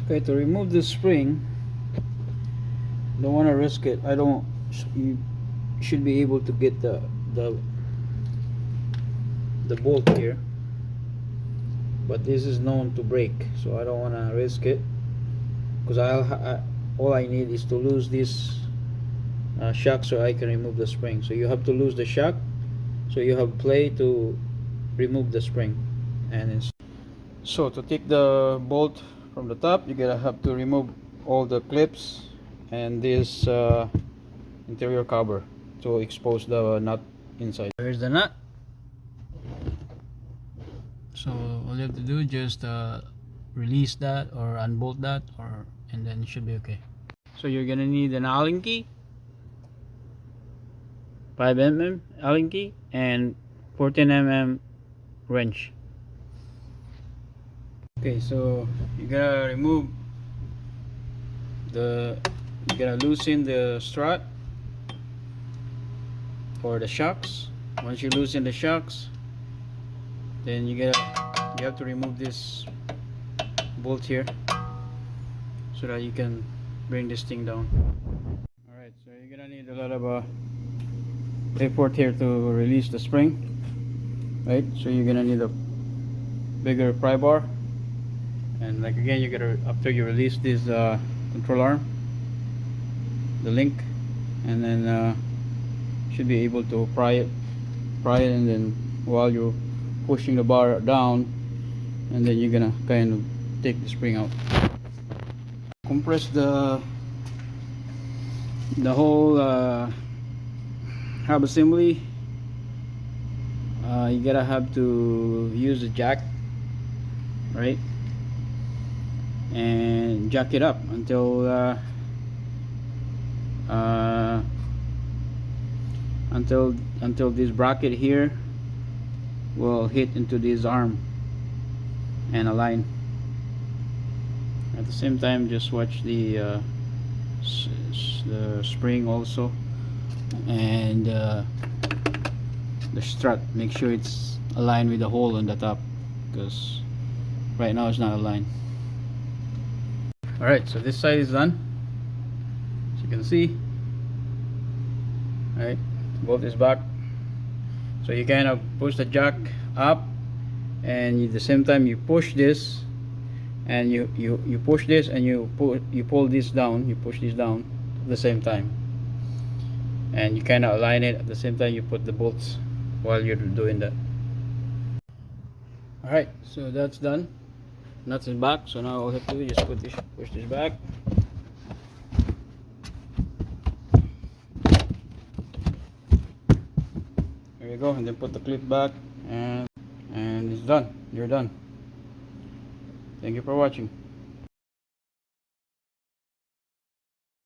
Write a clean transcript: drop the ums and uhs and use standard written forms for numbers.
Okay, to remove the spring, don't want to risk it. You should be able to get the the bolt here, but this is known to break, so I don't want to risk it, because all I need is to lose this shock so I can remove the spring. So you have to lose the shock, so you have play to remove the spring. So to take the bolt from the top, you're gonna have to remove all the clips and this interior cover to expose the nut inside. Here's the nut. So all you have to do is just release that or unbolt that, and then it should be okay. So you're gonna need an Allen key, 5mm Allen key, and 14mm wrench. Okay, so you gotta loosen the strut or the shocks. Once you loosen the shocks, then you have to remove this bolt here so that you can bring this thing down. Alright, so you're gonna need a lot of effort here to release the spring, right? So you're gonna need a bigger pry bar, and like again, you gotta, after you release this control arm, the link, and then should be able to pry it, and then while you're pushing the bar down, and then you're gonna kind of take the spring out. Compress the whole hub assembly. You gotta have to use the jack, right, and jack it up until this bracket here will hit into this arm and align. At the same time, just watch the spring also, and the strut. Make sure it's aligned with the hole on the top, because right now it's not aligned. Alright, so this side is done, as you can see. Alright, bolt is back. So you kind of push the jack up, and at the same time you push this, and you push this, and you pull this down, you push this down at the same time, and you kind of align it. At the same time you put the bolts while you're doing that. Alright, so that's done. Nuts is back, so now all you have to do is just push this back. There you go, and then put the clip back, and it's done. You're done. Thank you for watching.